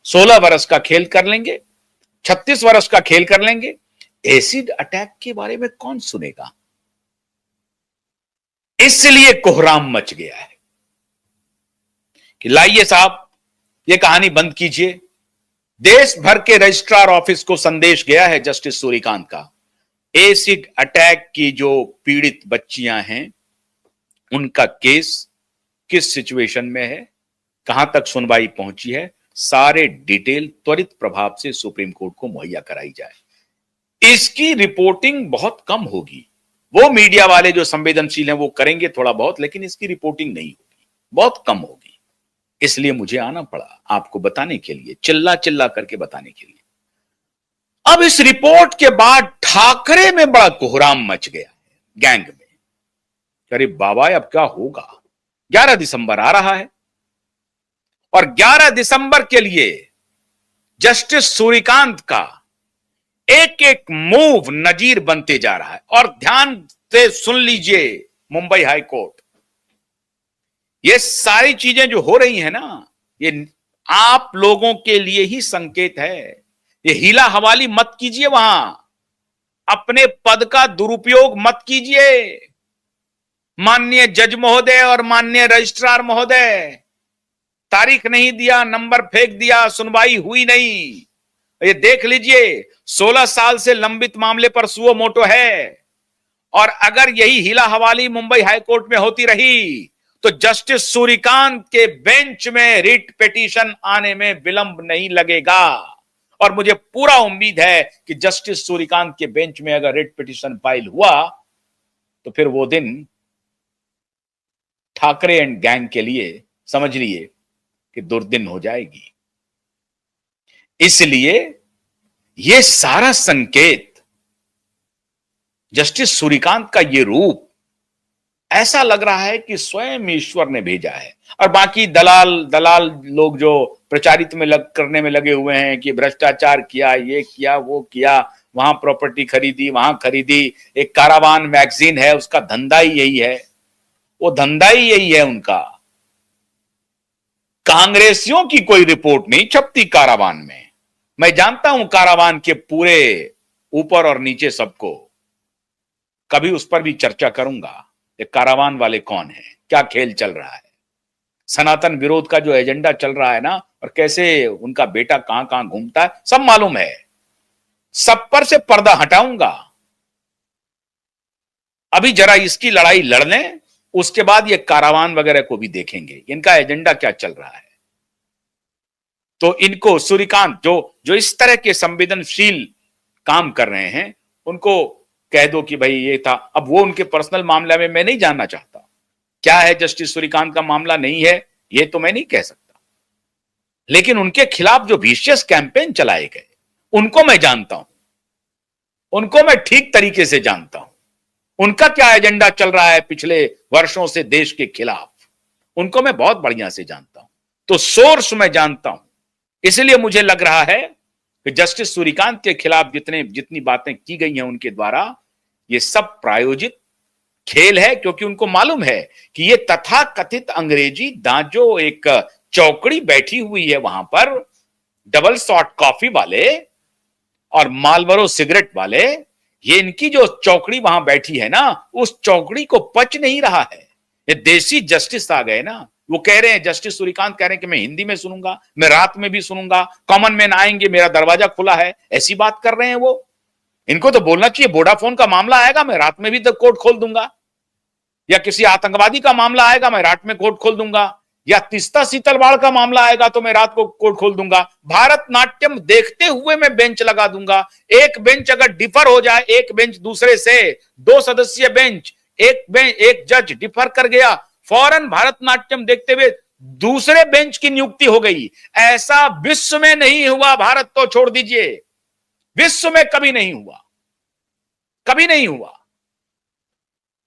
16 वर्ष का खेल कर लेंगे, 36 वर्ष का खेल कर लेंगे। एसिड अटैक के बारे में कौन सुनेगा? इसलिए कोहराम मच गया है कि लाइए साहब, यह कहानी बंद कीजिए। देश भर के रजिस्ट्रार ऑफिस को संदेश गया है जस्टिस सूर्यकांत का। एसिड अटैक की जो पीड़ित बच्चियां हैं, उनका केस किस सिचुएशन में है, कहां तक सुनवाई पहुंची है, सारे डिटेल त्वरित प्रभाव से सुप्रीम कोर्ट को मुहैया कराई जाए। इसकी रिपोर्टिंग बहुत कम होगी। वो मीडिया वाले जो संवेदनशील हैं वो करेंगे थोड़ा बहुत, लेकिन इसकी रिपोर्टिंग नहीं होगी, बहुत कम होगी। इसलिए मुझे आना पड़ा आपको बताने के लिए, चिल्ला चिल्ला करके बताने के लिए। अब इस रिपोर्ट के बाद ठाकरे में बड़ा कोहराम मच गया है गैंग में। अरे बाबा, अब क्या होगा? 11 दिसंबर आ रहा है और 11 दिसंबर के लिए जस्टिस सूर्यकांत का एक एक मूव नजीर बनते जा रहा है। और ध्यान से सुन लीजिए मुंबई हाई कोर्ट, ये सारी चीजें जो हो रही है ना, ये आप लोगों के लिए ही संकेत है। ये हीला हवाली मत कीजिए, वहां अपने पद का दुरुपयोग मत कीजिए। माननीय जज महोदय और माननीय रजिस्ट्रार महोदय, तारीख नहीं दिया, नंबर फेंक दिया, सुनवाई हुई नहीं। ये देख लीजिए, 16 साल से लंबित मामले पर सुओ मोटो है। और अगर यही हीला हवाली मुंबई हाईकोर्ट में होती रही तो जस्टिस सूर्यकांत के बेंच में रिट पिटीशन आने में विलंब नहीं लगेगा। और मुझे पूरा उम्मीद है कि जस्टिस सूर्यकांत के बेंच में अगर रिट पिटीशन फाइल हुआ तो फिर वो दिन ठाकरे एंड गैंग के लिए समझ लिए कि दुर्दिन हो जाएगी। इसलिए यह सारा संकेत, जस्टिस सूर्यकांत का यह रूप, ऐसा लग रहा है कि स्वयं ईश्वर ने भेजा है। और बाकी दलाल लोग जो प्रचारित करने में लगे हुए हैं कि भ्रष्टाचार किया, ये किया, वो किया, वहां प्रॉपर्टी खरीदी, वहां खरीदी। एक कारावान मैगजीन है, उसका धंधा ही यही है, वो धंधा ही यही है उनका। कांग्रेसियों की कोई रिपोर्ट नहीं छपती कारावान में। मैं जानता हूं कारावान के पूरे ऊपर और नीचे सबको, कभी उस पर भी चर्चा करूंगा। ये कारावान वाले कौन है, क्या खेल चल रहा है, सनातन विरोध का जो एजेंडा चल रहा है ना, और कैसे उनका बेटा कहां कहां घूमता है, सब मालूम है। सब पर से पर्दा हटाऊंगा। अभी जरा इसकी लड़ाई लड़ लें, उसके बाद ये कारावान वगैरह को भी देखेंगे, इनका एजेंडा क्या चल रहा है। तो इनको सूर्यकांत जो इस तरह के संवेदनशील काम कर रहे हैं, उनको कह दो कि भाई ये था। अब वो उनके पर्सनल मामले में मैं नहीं जानना चाहता, क्या है जस्टिस सूर्यकांत का मामला नहीं है ये तो मैं नहीं कह सकता, लेकिन उनके खिलाफ जो विशियस कैंपेन चलाए गए उनको मैं जानता हूं, उनको मैं ठीक तरीके से जानता हूं। उनका क्या एजेंडा चल रहा है पिछले वर्षों से देश के खिलाफ, उनको मैं बहुत बढ़िया से जानता हूं। तो सोर्स मैं जानता हूं। इसलिए मुझे लग रहा है कि जस्टिस सूर्यकांत के खिलाफ जितनी बातें की गई हैं उनके द्वारा, ये सब प्रायोजित खेल है। क्योंकि उनको मालूम है कि ये तथाकथित अंग्रेजी दांजो एक चौकड़ी बैठी हुई है वहां पर, डबल शॉट कॉफी वाले और मालबोरो सिगरेट वाले, ये इनकी जो चौकड़ी वहां बैठी है ना, उस चौकड़ी को पच नहीं रहा है। ये देसी जस्टिस आ गए ना। वो कह रहे हैं, जस्टिस सूर्यकांत कह रहे हैं कि मैं हिंदी में सुनूंगा, मैं रात में भी सुनूंगा, कॉमन मैन आएंगे, मेरा दरवाजा खुला है, ऐसी बात कर रहे हैं वो। इनको तो बोलना चाहिए वोडाफोन का मामला आएगा मैं रात में भी तो कोर्ट खोल दूंगा, या किसी आतंकवादी का मामला आएगा मैं रात में कोर्ट खोल दूंगा, या तीस्ता सीतलवाड़ का मामला आएगा तो मैं रात को कोर्ट खोल दूंगा। भारत नाट्यम देखते हुए मैं बेंच लगा दूंगा। एक बेंच अगर डिफर हो जाए, एक बेंच दूसरे से, 2 सदस्यीय बेंच, एक जज डिफर कर गया, फौरन भारत नाट्यम देखते हुए दूसरे बेंच की नियुक्ति हो गई। ऐसा विश्व में नहीं हुआ, भारत तो छोड़ दीजिए, विश्व में कभी नहीं हुआ, कभी नहीं हुआ।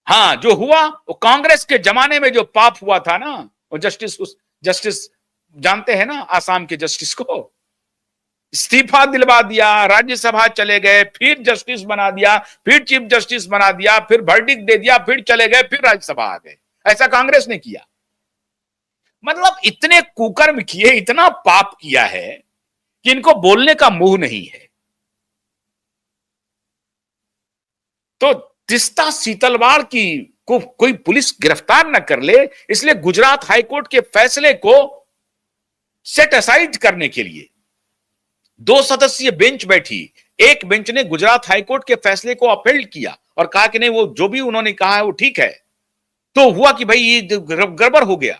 हां, जो हुआ वो कांग्रेस के जमाने में जो पाप हुआ था ना, वो जस्टिस जानते हैं ना, आसाम के जस्टिस को इस्तीफा दिलवा दिया, राज्यसभा चले गए, फिर जस्टिस बना दिया, फिर चीफ जस्टिस बना दिया, फिर वर्डिक्ट दे दिया, फिर चले गए, फिर राज्यसभा आ गए। ऐसा कांग्रेस ने किया। मतलब इतने कुकर्म किए, इतना पाप किया है कि इनको बोलने का मुंह नहीं है। तो तीस्ता सीतलवाड़ की को कोई पुलिस गिरफ्तार न कर ले, इसलिए गुजरात हाईकोर्ट के फैसले को सेट असाइड करने के लिए 2 सदस्यीय बेंच बैठी। एक बेंच ने गुजरात हाईकोर्ट के फैसले को अपील किया और कहा कि नहीं, वो जो भी उन्होंने कहा है वो ठीक है। तो हुआ कि भाई ये गड़बड़ हो गया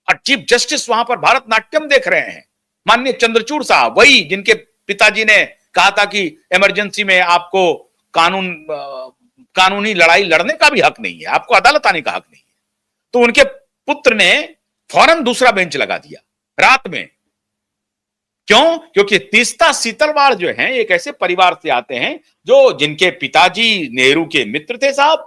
और चीफ जस्टिस वहां पर भारतनाट्यम देख रहे हैं, माननीय चंद्रचूड़ साहब, वही जिनके पिताजी ने कहा था कि इमरजेंसी में आपको कानूनी लड़ाई लड़ने का भी हक नहीं है, आपको अदालत आने का हक नहीं है। तो उनके पुत्र ने फौरन दूसरा बेंच लगा दिया रात में। क्यों? क्योंकि तीस्ता सीतलवाड़ जो है एक ऐसे परिवार से आते हैं जो जिनके पिताजी नेहरू के मित्र थे साहब,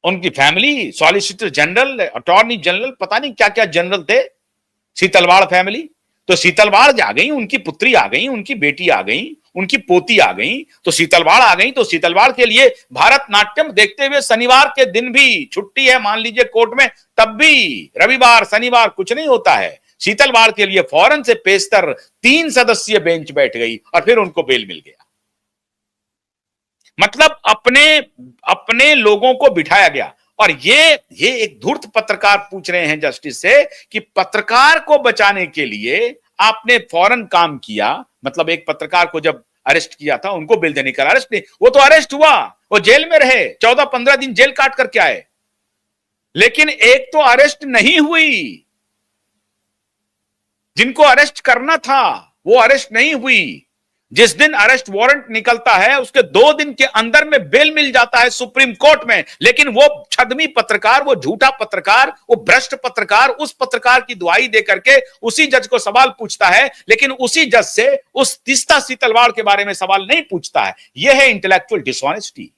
उनकी family solicitor general, attorney general, पता नहीं क्या क्या जनरल थे सीतलवाड़ फैमिली। तो सीतलवाड़ आ गई, उनकी पुत्री आ गई, उनकी बेटी आ गई, उनकी पोती आ गई, तो सीतलवाड़ आ गई। तो सीतलवाड़ के लिए भारतनाट्यम देखते हुए शनिवार के दिन भी छुट्टी है, मान लीजिए कोर्ट में, तब भी रविवार शनिवार कुछ नहीं होता है। सीतलवाड़ के लिए फौरन से पेशतर 3 सदस्यीय बेंच बैठ गई और फिर उनको बेल मिल गया। मतलब अपने लोगों को बिठाया गया। और ये एक धूर्त पत्रकार पूछ रहे हैं जस्टिस से कि पत्रकार को बचाने के लिए आपने फौरन काम किया। मतलब एक पत्रकार को जब अरेस्ट किया था, उनको बेल देने का, अरेस्ट नहीं, वो तो अरेस्ट हुआ, वो जेल में रहे, 14-15 दिन जेल काट करके आए। लेकिन एक तो अरेस्ट नहीं हुई, जिनको अरेस्ट करना था वो अरेस्ट नहीं हुई। जिस दिन अरेस्ट वारंट निकलता है उसके 2 दिन के अंदर में बेल मिल जाता है सुप्रीम कोर्ट में। लेकिन वो छदमी पत्रकार, वो झूठा पत्रकार, वो भ्रष्ट पत्रकार उस पत्रकार की दुहाई दे करके उसी जज को सवाल पूछता है, लेकिन उसी जज से उस तीस्ता सीतलवाड़ के बारे में सवाल नहीं पूछता है। यह है इंटेलेक्चुअल डिसऑनेस्टी,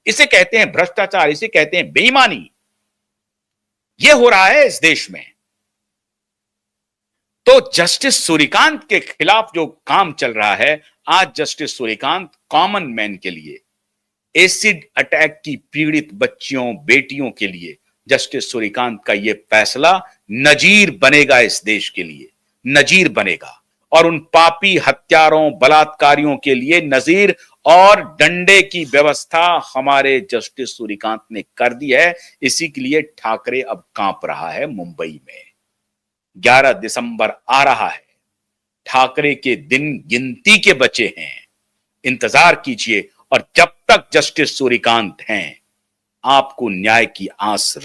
इसे कहते हैं भ्रष्टाचार, इसे कहते हैं बेईमानी। यह हो रहा है इस देश में। तो जस्टिस सूर्यकांत के खिलाफ जो काम चल रहा है, आज जस्टिस सूर्यकांत कॉमन मैन के लिए, एसिड अटैक की पीड़ित बच्चियों बेटियों के लिए जस्टिस सूर्यकांत का यह फैसला नजीर बनेगा, इस देश के लिए नजीर बनेगा। और उन पापी हत्यारों बलात्कारियों के लिए नजीर और डंडे की व्यवस्था हमारे जस्टिस सूर्यकांत ने कर दी है। इसी के लिए ठाकरे अब कांप रहा है मुंबई में। 11 दिसंबर आ रहा है, ठाकरे के दिन गिनती के बचे हैं, इंतजार कीजिए। और जब तक जस्टिस सूर्यकांत हैं, आपको न्याय की आस